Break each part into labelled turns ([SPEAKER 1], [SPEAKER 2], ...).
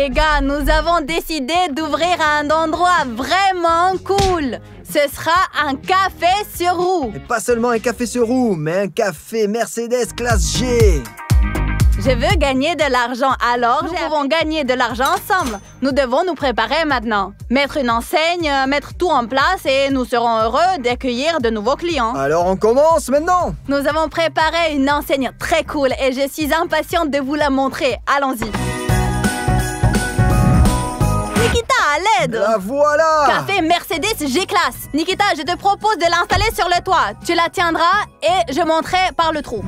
[SPEAKER 1] Les gars, nous avons décidé d'ouvrir un endroit vraiment cool. Ce sera un café sur roue.
[SPEAKER 2] Et pas seulement un café sur roue, mais un café Mercedes classe G.
[SPEAKER 1] Je veux gagner de l'argent, alors nous pouvons gagner de l'argent ensemble. Nous devons nous préparer maintenant. Mettre une enseigne, mettre tout en place et nous serons heureux d'accueillir de nouveaux clients.
[SPEAKER 2] Alors on commence maintenant.
[SPEAKER 1] Nous avons préparé une enseigne très cool et je suis impatiente de vous la montrer. Allons-y. Nikita, à l'aide!
[SPEAKER 2] La voilà!
[SPEAKER 1] Café Mercedes G-Class. Nikita, je te propose de l'installer sur le toit. Tu la tiendras et je monterai par le trou.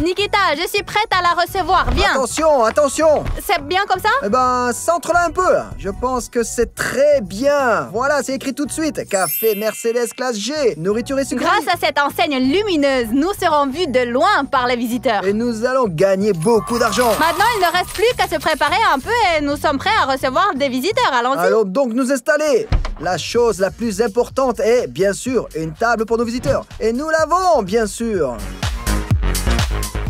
[SPEAKER 1] Nikita, je suis prête à la recevoir. Viens.
[SPEAKER 2] Attention, attention!
[SPEAKER 1] C'est bien comme ça?
[SPEAKER 2] Eh ben, centre-la un peu. Je pense que c'est très bien. Voilà, c'est écrit tout de suite. Café Mercedes classe G. Nourriture et sucreries.
[SPEAKER 1] Grâce à cette enseigne lumineuse, nous serons vus de loin par les visiteurs.
[SPEAKER 2] Et nous allons gagner beaucoup d'argent.
[SPEAKER 1] Maintenant, il ne reste plus qu'à se préparer un peu et nous sommes prêts à recevoir des visiteurs. Allons-y.
[SPEAKER 2] Allons donc nous installer. La chose la plus importante est, bien sûr, une table pour nos visiteurs. Et nous l'avons, bien sûr.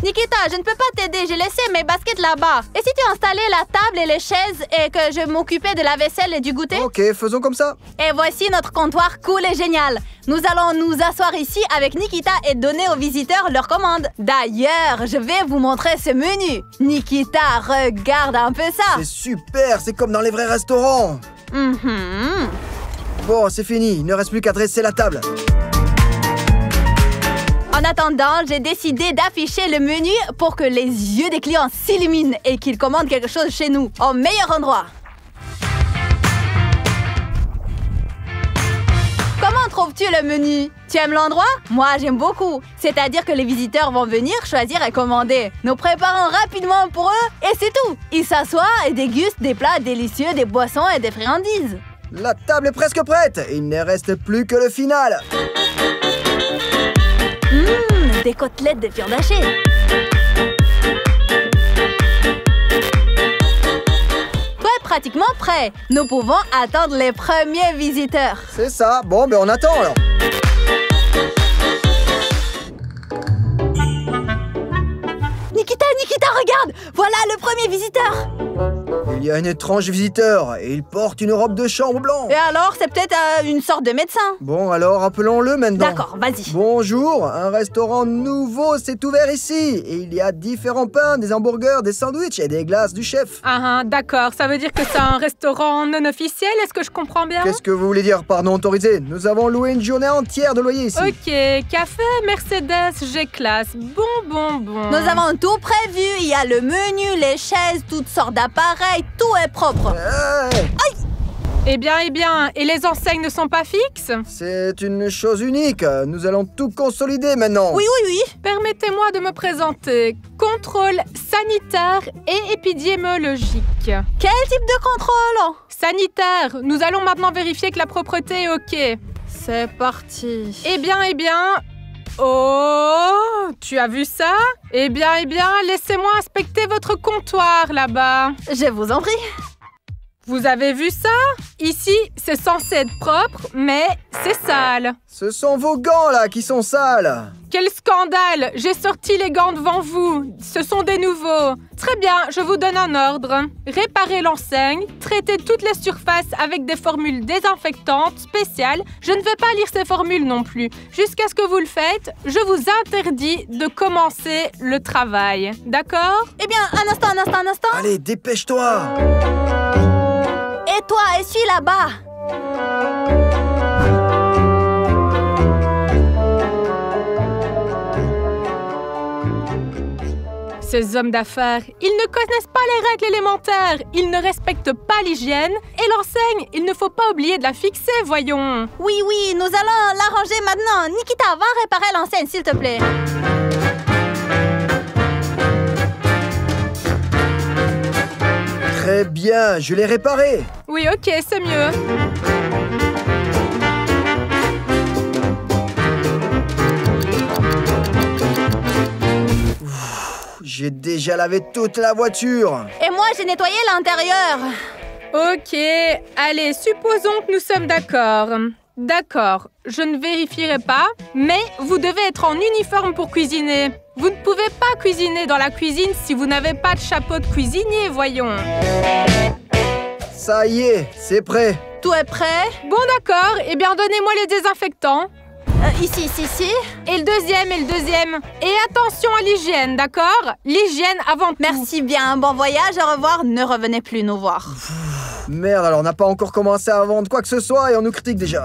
[SPEAKER 1] Nikita, je ne peux pas t'aider, j'ai laissé mes baskets là-bas. Et si tu installais la table et les chaises et que je m'occupais de la vaisselle et du goûter?
[SPEAKER 2] Ok, faisons comme ça.
[SPEAKER 1] Et voici notre comptoir cool et génial. Nous allons nous asseoir ici avec Nikita et donner aux visiteurs leurs commandes. D'ailleurs, je vais vous montrer ce menu. Nikita, regarde un peu ça.
[SPEAKER 2] C'est super, c'est comme dans les vrais restaurants. Bon, c'est fini, il ne reste plus qu'à dresser la table.
[SPEAKER 1] En attendant, j'ai décidé d'afficher le menu pour que les yeux des clients s'illuminent et qu'ils commandent quelque chose chez nous, au meilleur endroit. Comment trouves-tu le menu? Tu aimes l'endroit? Moi, j'aime beaucoup. C'est-à-dire que les visiteurs vont venir choisir et commander. Nous préparons rapidement pour eux et c'est tout. Ils s'assoient et dégustent des plats délicieux, des boissons et des friandises.
[SPEAKER 2] La table est presque prête. Il ne reste plus que le final.
[SPEAKER 1] Des côtelettes de viande hachée. Tout est pratiquement prêt. Nous pouvons attendre les premiers visiteurs.
[SPEAKER 2] C'est ça. Bon, ben on attend alors.
[SPEAKER 1] Nikita, regarde! Voilà le premier visiteur!
[SPEAKER 2] Il y a un étrange visiteur et il porte une robe de chambre blanche.
[SPEAKER 1] Et alors, c'est peut-être une sorte de médecin?
[SPEAKER 2] Bon, alors appelons-le maintenant.
[SPEAKER 1] D'accord, vas-y.
[SPEAKER 2] Bonjour, un restaurant nouveau s'est ouvert ici. Et il y a différents pains, des hamburgers, des sandwichs et des glaces du chef.
[SPEAKER 3] Ah, d'accord. Ça veut dire que c'est un restaurant non officiel, est-ce que je comprends bien?
[SPEAKER 2] Qu'est-ce que vous voulez dire par non autorisé? Nous avons loué une journée entière de loyer ici.
[SPEAKER 3] Ok, café Mercedes G-Class. Bon.
[SPEAKER 1] Nous avons tout prévu. Il y a le menu, les chaises, toutes sortes d'appareils. Tout est propre.
[SPEAKER 2] Aïe!
[SPEAKER 3] Eh bien, et les enseignes ne sont pas fixes?
[SPEAKER 2] C'est une chose unique. Nous allons tout consolider maintenant.
[SPEAKER 1] Oui.
[SPEAKER 3] Permettez-moi de me présenter. Contrôle sanitaire et épidémiologique.
[SPEAKER 1] Quel type de contrôle?
[SPEAKER 3] Sanitaire. Nous allons maintenant vérifier que la propreté est ok.
[SPEAKER 1] C'est parti.
[SPEAKER 3] Eh bien. Oh, tu as vu ça? Eh bien, laissez-moi inspecter votre comptoir là-bas.
[SPEAKER 1] Je vous en prie.
[SPEAKER 3] Vous avez vu ça? Ici, c'est censé être propre, mais c'est sale.
[SPEAKER 2] Ce sont vos gants là qui sont sales.
[SPEAKER 3] Quel scandale! J'ai sorti les gants devant vous. Ce sont des nouveaux. Très bien, je vous donne un ordre. Réparez l'enseigne, traitez toutes les surfaces avec des formules désinfectantes spéciales. Je ne vais pas lire ces formules non plus. Jusqu'à ce que vous le faites, je vous interdis de commencer le travail. D'accord?
[SPEAKER 1] Eh bien, un instant.
[SPEAKER 2] Allez, dépêche-toi.
[SPEAKER 1] Et toi, essuie là-bas.
[SPEAKER 3] Ces hommes d'affaires, ils ne connaissent pas les règles élémentaires, ils ne respectent pas l'hygiène et l'enseigne, il ne faut pas oublier de la fixer, voyons.
[SPEAKER 1] Oui, nous allons l'arranger maintenant. Nikita, va réparer l'enseigne, s'il te plaît.
[SPEAKER 2] Très bien, je l'ai réparé.
[SPEAKER 3] Oui, ok, c'est mieux.
[SPEAKER 2] J'ai déjà lavé toute la voiture.
[SPEAKER 1] Et moi, j'ai nettoyé l'intérieur.
[SPEAKER 3] Ok, allez, supposons que nous sommes d'accord. D'accord, je ne vérifierai pas, mais vous devez être en uniforme pour cuisiner. Vous ne pouvez pas cuisiner dans la cuisine si vous n'avez pas de chapeau de cuisinier, voyons.
[SPEAKER 2] Ça y est, c'est prêt.
[SPEAKER 1] Tout est prêt?
[SPEAKER 3] Bon, d'accord, eh bien donnez-moi les désinfectants.
[SPEAKER 1] Ici.
[SPEAKER 3] Et le deuxième. Et attention à l'hygiène, d'accord? L'hygiène avant tout.
[SPEAKER 1] Merci bien, bon voyage, au revoir, ne revenez plus nous voir.
[SPEAKER 2] Merde, alors on n'a pas encore commencé à vendre quoi que ce soit et on nous critique déjà.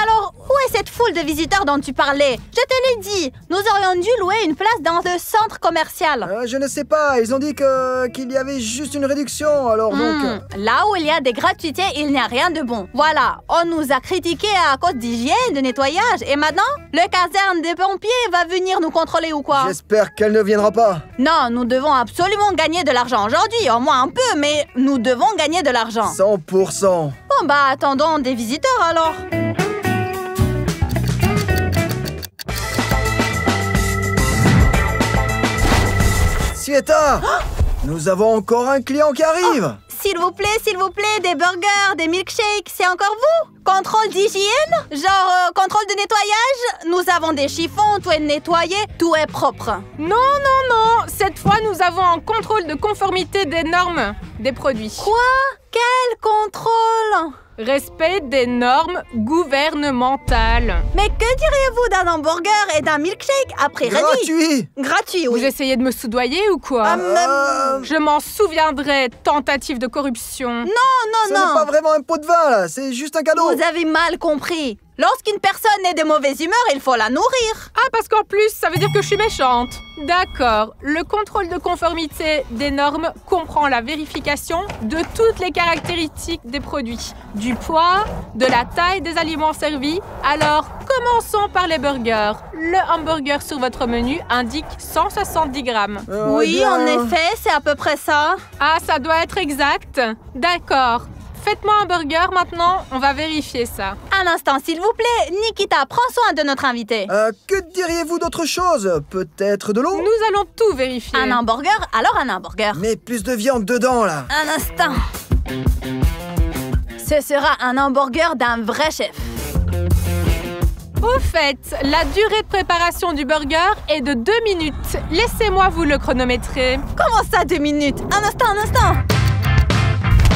[SPEAKER 1] Alors, où est cette foule de visiteurs dont tu parlais? Je te l'ai dit, nous aurions dû louer une place dans le centre commercial.
[SPEAKER 2] Je ne sais pas, ils ont dit qu'il y avait juste une réduction, alors donc...
[SPEAKER 1] Là où il y a des gratuités, il n'y a rien de bon. Voilà, on nous a critiqués à cause d'hygiène, de nettoyage, et maintenant, le caserne des pompiers va venir nous contrôler ou quoi?
[SPEAKER 2] J'espère qu'elle ne viendra pas.
[SPEAKER 1] Non, nous devons absolument gagner de l'argent aujourd'hui, au moins un peu, mais nous devons gagner de l'argent.
[SPEAKER 2] 100%.
[SPEAKER 1] Bon bah, attendons des visiteurs alors.
[SPEAKER 2] Sieta, nous avons encore un client qui arrive.
[SPEAKER 1] S'il vous plaît, des burgers, des milkshakes, c'est encore vous? Contrôle d'hygiène? Genre contrôle de nettoyage? Nous avons des chiffons, tout est nettoyé, tout est propre.
[SPEAKER 3] Non, cette fois nous avons un contrôle de conformité des normes des produits.
[SPEAKER 1] Quoi? Quel contrôle?
[SPEAKER 3] Respect des normes gouvernementales.
[SPEAKER 1] Mais que diriez-vous d'un hamburger et d'un milkshake à prix réduit? Gratuit, oui.
[SPEAKER 3] Vous essayez de me soudoyer ou quoi? Je m'en souviendrai, tentative de corruption.
[SPEAKER 1] Non.
[SPEAKER 2] Ce n'est pas vraiment un pot de vin, là, c'est juste un cadeau.
[SPEAKER 1] Vous avez mal compris. Lorsqu'une personne est de mauvaise humeur, il faut la nourrir.
[SPEAKER 3] Ah, parce qu'en plus, ça veut dire que je suis méchante. D'accord. Le contrôle de conformité des normes comprend la vérification de toutes les caractéristiques des produits. Du poids, de la taille des aliments servis. Alors, commençons par les burgers. Le hamburger sur votre menu indique 170 grammes.
[SPEAKER 1] Oui, en effet, c'est à peu près ça.
[SPEAKER 3] Ah, ça doit être exact. D'accord. Faites-moi un burger maintenant, on va vérifier ça.
[SPEAKER 1] Un instant, s'il vous plaît. Nikita, prends soin de notre invité.
[SPEAKER 2] Que diriez-vous d'autre chose? Peut-être de l'eau?
[SPEAKER 3] Nous allons tout vérifier.
[SPEAKER 1] Un hamburger? Alors un hamburger.
[SPEAKER 2] Mais plus de viande dedans, là.
[SPEAKER 1] Un instant. Ce sera un hamburger d'un vrai chef.
[SPEAKER 3] Au fait, la durée de préparation du burger est de 2 minutes. Laissez-moi vous le chronométrer.
[SPEAKER 1] Comment ça, 2 minutes? Un instant.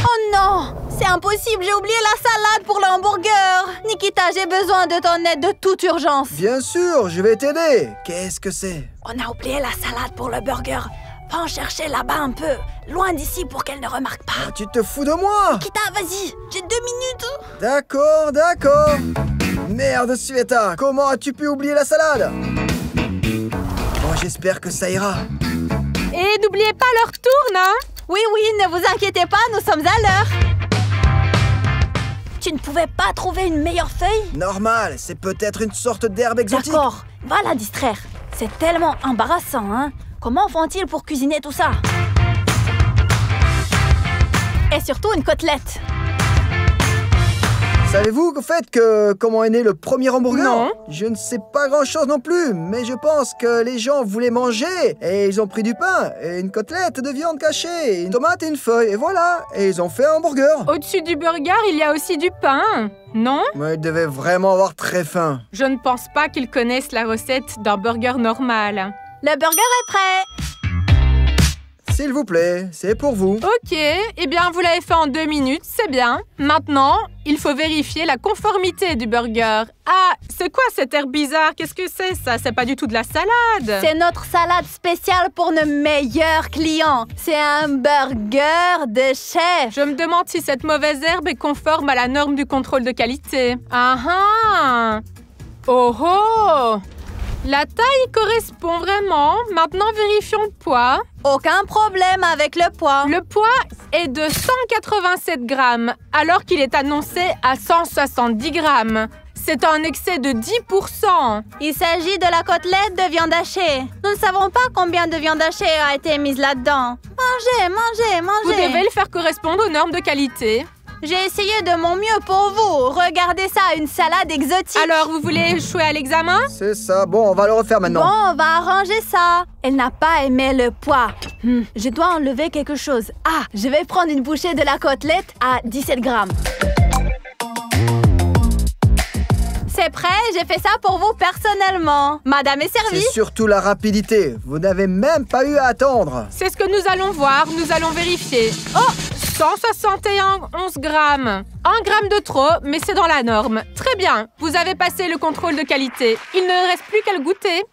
[SPEAKER 1] Oh non! C'est impossible, j'ai oublié la salade pour le hamburger. Nikita, j'ai besoin de ton aide de toute urgence.
[SPEAKER 2] Bien sûr, je vais t'aider. Qu'est-ce que c'est?
[SPEAKER 1] On a oublié la salade pour le burger. Va en chercher là-bas un peu, loin d'ici pour qu'elle ne remarque pas.
[SPEAKER 2] Tu te fous de moi?
[SPEAKER 1] Nikita, vas-y, j'ai 2 minutes.
[SPEAKER 2] D'accord. Merde, Sieta, comment as-tu pu oublier la salade? Bon, j'espère que ça ira.
[SPEAKER 3] Et n'oubliez pas l'heure tourne, hein?
[SPEAKER 1] Oui, ne vous inquiétez pas, nous sommes à l'heure. Tu ne pouvais pas trouver une meilleure feuille?
[SPEAKER 2] Normal, c'est peut-être une sorte d'herbe exotique.
[SPEAKER 1] D'accord, va la distraire. C'est tellement embarrassant, hein? Comment font-ils pour cuisiner tout ça? Et surtout une côtelette.
[SPEAKER 2] Savez-vous au fait comment est né le premier hamburger?
[SPEAKER 3] Non.
[SPEAKER 2] Je ne sais pas grand-chose non plus, mais je pense que les gens voulaient manger et ils ont pris du pain et une côtelette de viande cachée, une tomate et une feuille, et voilà, et ils ont fait un hamburger.
[SPEAKER 3] Au-dessus du burger, il y a aussi du pain, non?
[SPEAKER 2] Mais ils devaient vraiment avoir très faim.
[SPEAKER 3] Je ne pense pas qu'ils connaissent la recette d'un burger normal.
[SPEAKER 1] Le burger est prêt.
[SPEAKER 2] S'il vous plaît, c'est pour vous.
[SPEAKER 3] Ok, eh bien vous l'avez fait en 2 minutes, c'est bien. Maintenant, il faut vérifier la conformité du burger. Ah, c'est quoi cette herbe bizarre? Qu'est-ce que c'est ça? C'est pas du tout de la salade.
[SPEAKER 1] C'est notre salade spéciale pour nos meilleurs clients. C'est un burger de chef.
[SPEAKER 3] Je me demande si cette mauvaise herbe est conforme à la norme du contrôle de qualité. Ah! Oh! La taille correspond vraiment. Maintenant, vérifions le poids.
[SPEAKER 1] Aucun problème avec le poids.
[SPEAKER 3] Le poids est de 187 grammes, alors qu'il est annoncé à 170 grammes. C'est un excès de 10%.
[SPEAKER 1] Il s'agit de la côtelette de viande hachée. Nous ne savons pas combien de viande hachée a été mise là-dedans. Mangez.
[SPEAKER 3] Vous devez le faire correspondre aux normes de qualité.
[SPEAKER 1] J'ai essayé de mon mieux pour vous. Regardez ça, une salade exotique.
[SPEAKER 3] Alors, vous voulez échouer à l'examen?
[SPEAKER 2] C'est ça. Bon, on va le refaire maintenant.
[SPEAKER 1] Bon, on va arranger ça. Elle n'a pas aimé le poids. Je dois enlever quelque chose. Ah, je vais prendre une bouchée de la côtelette à 17 grammes. C'est prêt, j'ai fait ça pour vous personnellement. Madame est servie.
[SPEAKER 2] C'est surtout la rapidité. Vous n'avez même pas eu à attendre.
[SPEAKER 3] C'est ce que nous allons voir, nous allons vérifier. Oh, 171 grammes. 1 gramme de trop, mais c'est dans la norme. Très bien, vous avez passé le contrôle de qualité. Il ne reste plus qu'à le goûter.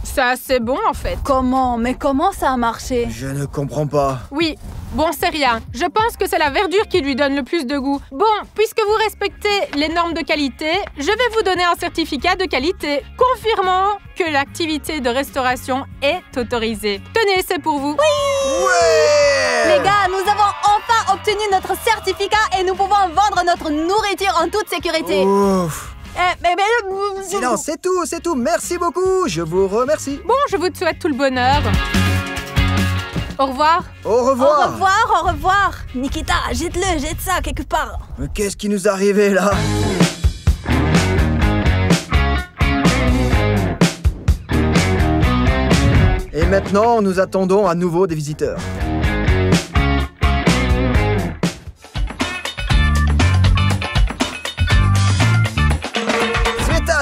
[SPEAKER 3] C'est assez bon en fait.
[SPEAKER 1] Mais comment ça a marché?
[SPEAKER 2] Je ne comprends pas.
[SPEAKER 3] Oui, bon, c'est rien. Je pense que c'est la verdure qui lui donne le plus de goût. Bon, puisque vous respectez les normes de qualité, je vais vous donner un certificat de qualité confirmant que l'activité de restauration est autorisée. Tenez, c'est pour vous.
[SPEAKER 1] Oui!
[SPEAKER 2] Ouais!
[SPEAKER 1] Les gars, nous avons enfin obtenu notre certificat et nous pouvons vendre notre nourriture en toute sécurité.
[SPEAKER 2] Ouf.
[SPEAKER 1] Silence.
[SPEAKER 2] C'est tout. Merci beaucoup. Je vous remercie.
[SPEAKER 3] Bon, je vous souhaite tout le bonheur. Au revoir.
[SPEAKER 2] Au revoir.
[SPEAKER 1] Au revoir. Nikita, jette ça quelque part.
[SPEAKER 2] Mais qu'est-ce qui nous est arrivé là? Et maintenant, nous attendons à nouveau des visiteurs.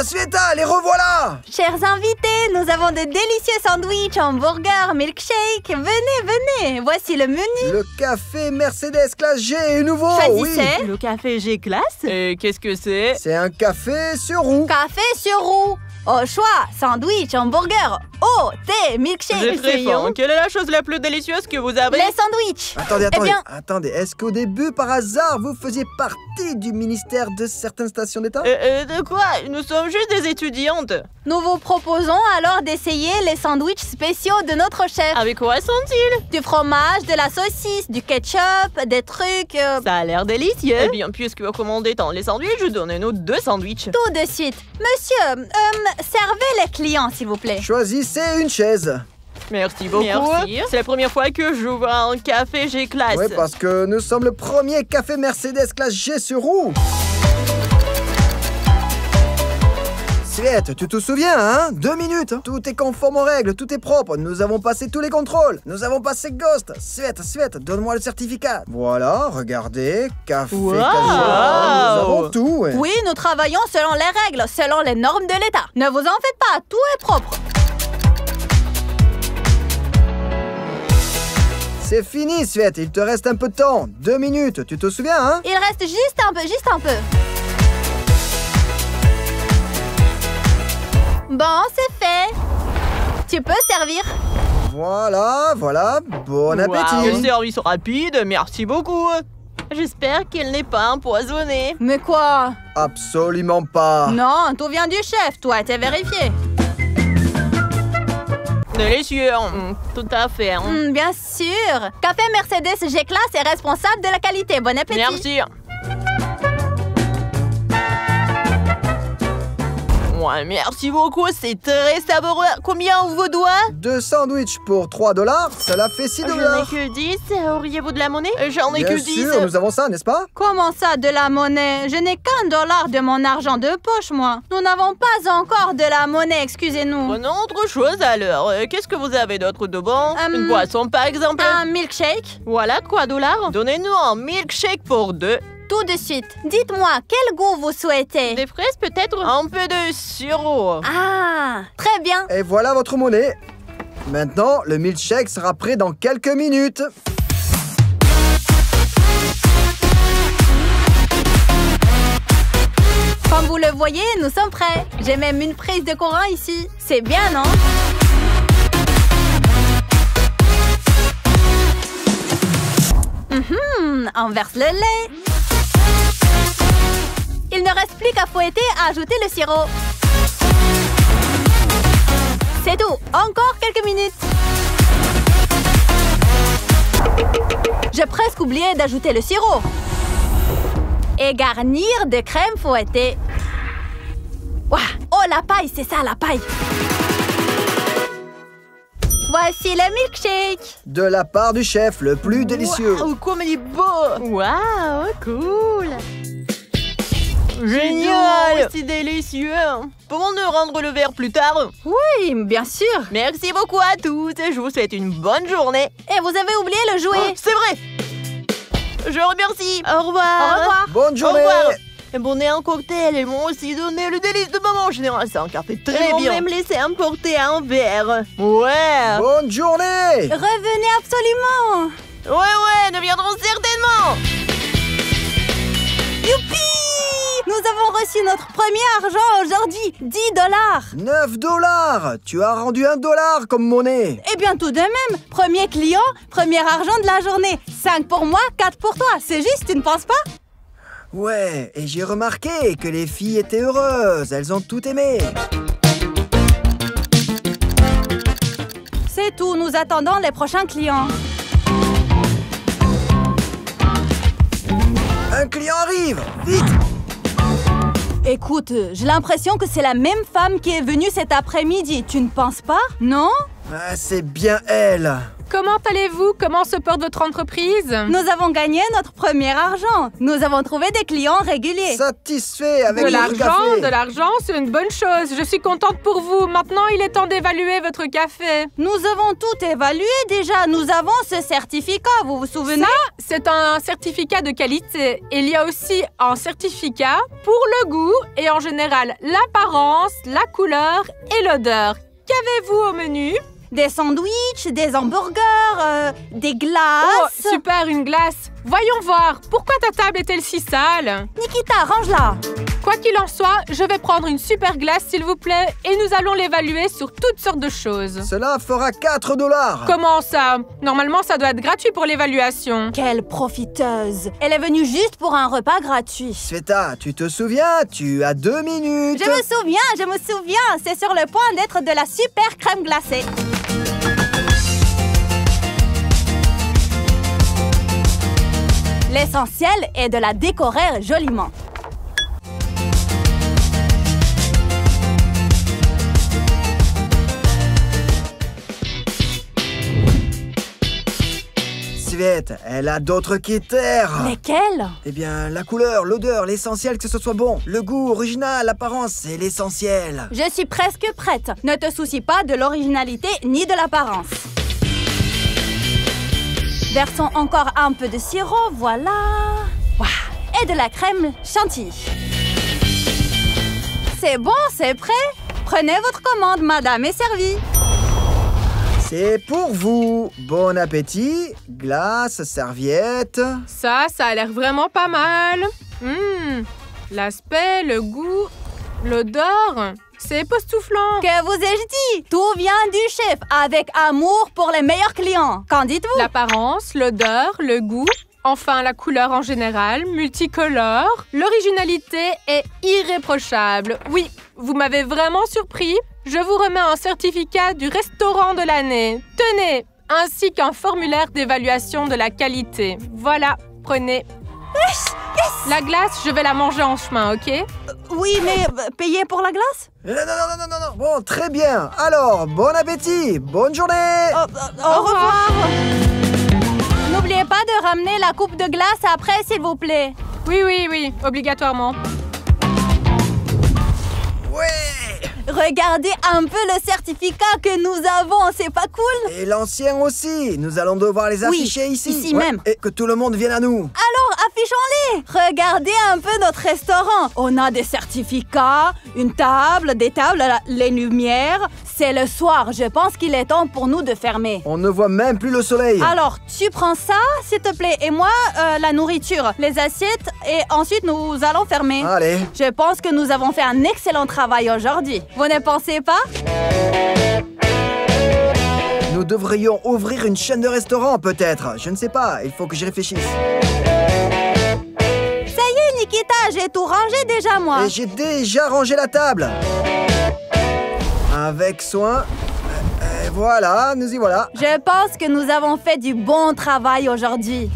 [SPEAKER 2] Sveta, les revoilà!
[SPEAKER 1] Chers invités, nous avons de délicieux sandwichs, hamburgers, milkshakes. Venez, voici le menu.
[SPEAKER 2] Le café Mercedes classe G est nouveau.
[SPEAKER 1] Choisissez.
[SPEAKER 4] Le café G-Class? Et qu'est-ce que c'est?
[SPEAKER 2] C'est un café sur roue.
[SPEAKER 1] Café sur roue. Au choix, sandwich, hamburger, eau, thé, milkshake.
[SPEAKER 4] J'ai très faim. Quelle est la chose la plus délicieuse que vous avez?
[SPEAKER 1] Les sandwichs.
[SPEAKER 2] Attendez. Est-ce qu'au début, par hasard, vous faisiez partie du ministère de certaines stations d'État?
[SPEAKER 4] De quoi? Nous sommes juste des étudiantes.
[SPEAKER 1] Nous vous proposons alors d'essayer les sandwichs spéciaux de notre chef.
[SPEAKER 4] Avec quoi sont-ils?
[SPEAKER 1] Du fromage, de la saucisse, du ketchup, des trucs...
[SPEAKER 4] Ça a l'air délicieux. Eh bien, puisque vous commandez tant les sandwichs, donnez-nous 2 sandwichs.
[SPEAKER 1] Tout de suite. Monsieur, servez les clients, s'il vous plaît.
[SPEAKER 2] Choisissez une chaise.
[SPEAKER 4] Merci beaucoup. Merci. C'est la première fois que j'ouvre un café G-Class.
[SPEAKER 2] Oui, parce que nous sommes le premier café Mercedes classe G sur roue. Svette, tu te souviens, hein? 2 minutes. Tout est conforme aux règles, tout est propre. Nous avons passé tous les contrôles. Nous avons passé Ghost. Svette, donne-moi le certificat. Voilà, regardez. Café
[SPEAKER 4] Wow.
[SPEAKER 2] casual. Nous avons tout. Ouais.
[SPEAKER 1] Oui, nous travaillons selon les règles, selon les normes de l'État. Ne vous en faites pas, tout est propre.
[SPEAKER 2] C'est fini, Svette. Il te reste un peu de temps. 2 minutes, tu te souviens, hein?
[SPEAKER 1] Il reste juste un peu. Bon, c'est fait. Tu peux servir.
[SPEAKER 2] Voilà. Bon appétit.
[SPEAKER 4] Quel service rapide, merci beaucoup. J'espère qu'elle n'est pas empoisonnée.
[SPEAKER 1] Mais quoi?
[SPEAKER 2] Absolument pas.
[SPEAKER 1] Non, tout vient du chef, toi, t'as vérifié.
[SPEAKER 4] Délicieux, tout à fait.
[SPEAKER 1] Bien sûr. Café Mercedes G-Class est responsable de la qualité. Bon appétit.
[SPEAKER 4] Merci. Ouais, merci beaucoup, c'est très savoureux. Combien on vous doit?
[SPEAKER 2] 2 sandwichs pour $3, cela fait $6.
[SPEAKER 4] Je n'ai que 10. Auriez-vous de la monnaie? J'en ai que 10.
[SPEAKER 2] Bien sûr, nous avons ça, n'est-ce pas?
[SPEAKER 1] Comment ça, de la monnaie? Je n'ai qu'1 dollar de mon argent de poche, moi. Nous n'avons pas encore de la monnaie, excusez-nous.
[SPEAKER 4] Prenons autre chose alors. Qu'est-ce que vous avez d'autre de bon? Une boisson par exemple?
[SPEAKER 1] Un milkshake?
[SPEAKER 4] Voilà, $3. Donnez-nous un milkshake pour 2.
[SPEAKER 1] Tout de suite. Dites-moi, quel goût vous souhaitez?
[SPEAKER 4] Des fraises peut-être? Un peu de sirop.
[SPEAKER 1] Ah, très bien.
[SPEAKER 2] Et voilà votre monnaie. Maintenant, le milkshake sera prêt dans quelques minutes.
[SPEAKER 1] Comme vous le voyez, nous sommes prêts. J'ai même une prise de courant ici. C'est bien, non? On verse le lait. Il ne reste plus qu'à fouetter et ajouter le sirop. C'est tout. Encore quelques minutes. J'ai presque oublié d'ajouter le sirop. Et garnir de crème fouettée. Ouah. Oh, la paille, c'est ça, la paille. Voici le milkshake.
[SPEAKER 2] De la part du chef, le plus délicieux.
[SPEAKER 4] Waouh, comme il est beau! Waouh, cool!
[SPEAKER 1] Génial!
[SPEAKER 4] C'est délicieux! Pouvons-nous rendre le verre plus tard?
[SPEAKER 1] Oui, bien sûr.
[SPEAKER 4] Merci beaucoup à tous, je vous souhaite une bonne journée.
[SPEAKER 1] Et vous avez oublié le jouet.
[SPEAKER 4] Oh, c'est vrai! Je remercie! Au revoir!
[SPEAKER 1] Au revoir.
[SPEAKER 2] Bonne journée.
[SPEAKER 4] Au revoir. Et bon, on est un cocktail, ils m'ont aussi donné le délice de maman. En général, c'est un café très bien. Ils m'ont même laissé emporter un verre. Ouais!
[SPEAKER 2] Bonne journée.
[SPEAKER 1] Revenez absolument.
[SPEAKER 4] Ouais, nous viendrons certainement!
[SPEAKER 1] Youpi! Nous avons reçu notre premier argent aujourd'hui, 10 $.
[SPEAKER 2] 9 $. Tu as rendu $1 comme monnaie.
[SPEAKER 1] Eh bien tout de même, premier client, premier argent de la journée. 5 pour moi, 4 pour toi. C'est juste, tu ne penses pas?
[SPEAKER 2] Ouais, et j'ai remarqué que les filles étaient heureuses. Elles ont tout aimé.
[SPEAKER 1] C'est tout, nous attendons les prochains clients.
[SPEAKER 2] Un client arrive. Vite.
[SPEAKER 1] Écoute, j'ai l'impression que c'est la même femme qui est venue cet après-midi. Tu ne penses pas? Non?
[SPEAKER 2] Ah, c'est bien elle.
[SPEAKER 3] Comment allez-vous? Comment se porte votre entreprise?
[SPEAKER 1] Nous avons gagné notre premier argent. Nous avons trouvé des clients réguliers.
[SPEAKER 2] Satisfait avec
[SPEAKER 3] De
[SPEAKER 2] notre
[SPEAKER 3] l'argent,
[SPEAKER 2] café.
[SPEAKER 3] de l'argent, c'est une bonne chose. Je suis contente pour vous. Maintenant, il est temps d'évaluer votre café.
[SPEAKER 1] Nous avons tout évalué déjà. Nous avons ce certificat, vous vous souvenez?
[SPEAKER 3] C'est un certificat de qualité. Il y a aussi un certificat pour le goût et en général l'apparence, la couleur et l'odeur. Qu'avez-vous au menu?
[SPEAKER 1] Des sandwichs, des hamburgers, des glaces.
[SPEAKER 3] Oh, super, une glace. Voyons voir. Pourquoi ta table est-elle si sale?
[SPEAKER 1] Nikita, range-la.
[SPEAKER 3] Quoi qu'il en soit, je vais prendre une super glace, s'il vous plaît, et nous allons l'évaluer sur toutes sortes de choses.
[SPEAKER 2] Cela fera 4 $.
[SPEAKER 3] Comment ça? Normalement, ça doit être gratuit pour l'évaluation.
[SPEAKER 1] Quelle profiteuse. Elle est venue juste pour un repas gratuit.
[SPEAKER 2] Sveta, tu te souviens? Tu as 2 minutes.
[SPEAKER 1] Je me souviens. C'est sur le point d'être de la super crème glacée. L'essentiel est de la décorer joliment.
[SPEAKER 2] Sveta, elle a d'autres critères.
[SPEAKER 1] Lesquels?
[SPEAKER 2] Eh bien, la couleur, l'odeur, l'essentiel que ce soit bon. Le goût, original, l'apparence, c'est l'essentiel.
[SPEAKER 1] Je suis presque prête. Ne te soucie pas de l'originalité ni de l'apparence. Versons encore un peu de sirop, voilà. Ouah. Et de la crème chantilly. C'est bon, c'est prêt. Prenez votre commande, madame est servie.
[SPEAKER 2] C'est pour vous. Bon appétit. Glace, serviette.
[SPEAKER 3] Ça a l'air vraiment pas mal. L'aspect, le goût, l'odeur, c'est époustouflant.
[SPEAKER 1] Que vous ai-je dit? Tout vient du chef, avec amour pour les meilleurs clients. Qu'en dites-vous?
[SPEAKER 3] L'apparence, l'odeur, le goût, enfin la couleur en général, multicolore. L'originalité est irréprochable. Oui, vous m'avez vraiment surpris. Je vous remets un certificat du restaurant de l'année. Tenez, ainsi qu'un formulaire d'évaluation de la qualité. Voilà, prenez.
[SPEAKER 1] Yes!
[SPEAKER 3] La glace, je vais la manger en chemin, ok?
[SPEAKER 1] Oui, mais payer pour la glace?
[SPEAKER 2] Non. Bon, très bien. Alors, bon appétit. Bonne journée.
[SPEAKER 1] Au revoir. N'oubliez pas de ramener la coupe de glace après, s'il vous plaît.
[SPEAKER 3] Oui, obligatoirement.
[SPEAKER 2] Ouais.
[SPEAKER 1] Regardez un peu le certificat que nous avons, c'est pas cool?
[SPEAKER 2] Et l'ancien aussi. Nous allons devoir les afficher ici.
[SPEAKER 1] Ici même.
[SPEAKER 2] Et que tout le monde vienne à nous.
[SPEAKER 1] Alors, affichons-les! Regardez un peu notre restaurant. On a des certificats, une table, des tables, les lumières. C'est le soir, je pense qu'il est temps pour nous de fermer.
[SPEAKER 2] On ne voit même plus le soleil.
[SPEAKER 1] Alors, tu prends ça, s'il te plaît, et moi, la nourriture, les assiettes, et ensuite nous allons fermer.
[SPEAKER 2] Allez.
[SPEAKER 1] Je pense que nous avons fait un excellent travail aujourd'hui. Vous ne pensez pas?
[SPEAKER 2] Nous devrions ouvrir une chaîne de restaurants, peut-être. Je ne sais pas, il faut que j'y réfléchisse.
[SPEAKER 1] Ça y est, Nikita, j'ai tout rangé déjà, moi.
[SPEAKER 2] Et j'ai déjà rangé la table. Avec soin. Et voilà, nous y voilà.
[SPEAKER 1] Je pense que nous avons fait du bon travail aujourd'hui.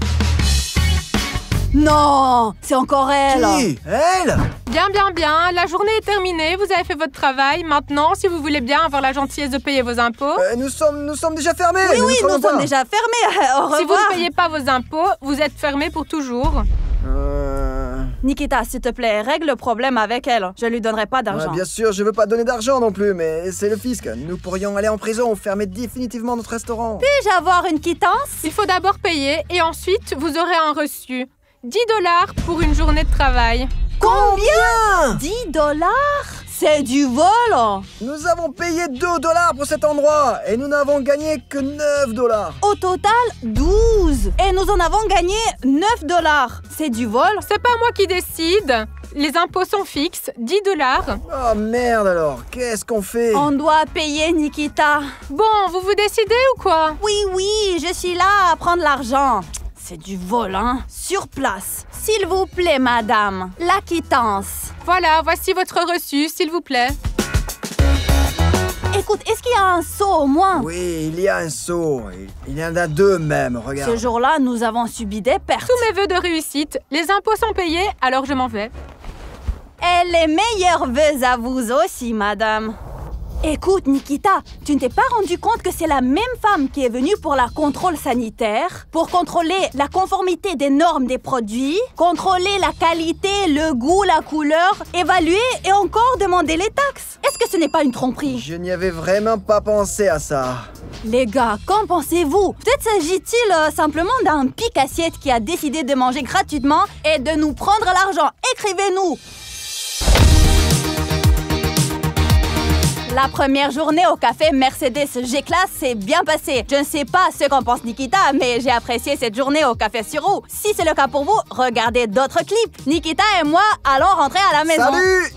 [SPEAKER 1] Non, c'est encore elle.
[SPEAKER 2] Qui? Elle?
[SPEAKER 3] Bien, bien, bien. La journée est terminée. Vous avez fait votre travail. Maintenant, si vous voulez bien avoir la gentillesse de payer vos impôts...
[SPEAKER 2] Nous sommes déjà fermés.
[SPEAKER 1] Oui, nous sommes déjà fermés. Au revoir.
[SPEAKER 3] Si vous ne payez pas vos impôts, vous êtes fermés pour toujours.
[SPEAKER 1] Nikita, s'il te plaît, règle le problème avec elle. Je lui donnerai pas d'argent.
[SPEAKER 2] Bien sûr, je veux pas donner d'argent non plus, mais c'est le fisc. Nous pourrions aller en prison ou fermer définitivement notre restaurant.
[SPEAKER 1] Puis-je avoir une quittance?
[SPEAKER 3] Il faut d'abord payer et ensuite, vous aurez un reçu. 10 $ pour une journée de travail.
[SPEAKER 1] Combien? 10 $? C'est du vol.
[SPEAKER 2] Nous avons payé 2 $ pour cet endroit et nous n'avons gagné que 9 $.
[SPEAKER 1] Au total, 12. Et nous en avons gagné 9 $. C'est du vol?
[SPEAKER 3] C'est pas moi qui décide. Les impôts sont fixes, 10 $.
[SPEAKER 2] Oh merde alors, qu'est-ce qu'on fait?
[SPEAKER 1] On doit payer, Nikita.
[SPEAKER 3] Bon, vous vous décidez ou quoi?
[SPEAKER 1] Oui, je suis là à prendre l'argent. C'est du vol, hein? Sur place. S'il vous plaît, madame, la quittance.
[SPEAKER 3] Voilà, voici votre reçu, s'il vous plaît.
[SPEAKER 1] Écoute, est-ce qu'il y a un seau au moins?
[SPEAKER 2] Oui, il y a un seau. Il y en a 2 même, regarde.
[SPEAKER 1] Ce jour-là, nous avons subi des pertes.
[SPEAKER 3] Tous mes vœux de réussite. Les impôts sont payés, alors je m'en vais.
[SPEAKER 1] Et les meilleurs vœux à vous aussi, madame. Écoute, Nikita, tu ne t'es pas rendu compte que c'est la même femme qui est venue pour la contrôle sanitaire, pour contrôler la conformité des normes des produits, contrôler la qualité, le goût, la couleur, évaluer et encore demander les taxes. Est-ce que ce n'est pas une tromperie?
[SPEAKER 2] Je n'y avais vraiment pas pensé à ça.
[SPEAKER 1] Les gars, qu'en pensez-vous? Peut-être s'agit-il simplement d'un pic-assiette qui a décidé de manger gratuitement et de nous prendre l'argent. Écrivez-nous! La première journée au café Mercedes G-Class s'est bien passée. Je ne sais pas ce qu'en pense Nikita, mais j'ai apprécié cette journée au café sur roue. Si c'est le cas pour vous, regardez d'autres clips. Nikita et moi allons rentrer à la maison.
[SPEAKER 2] Salut!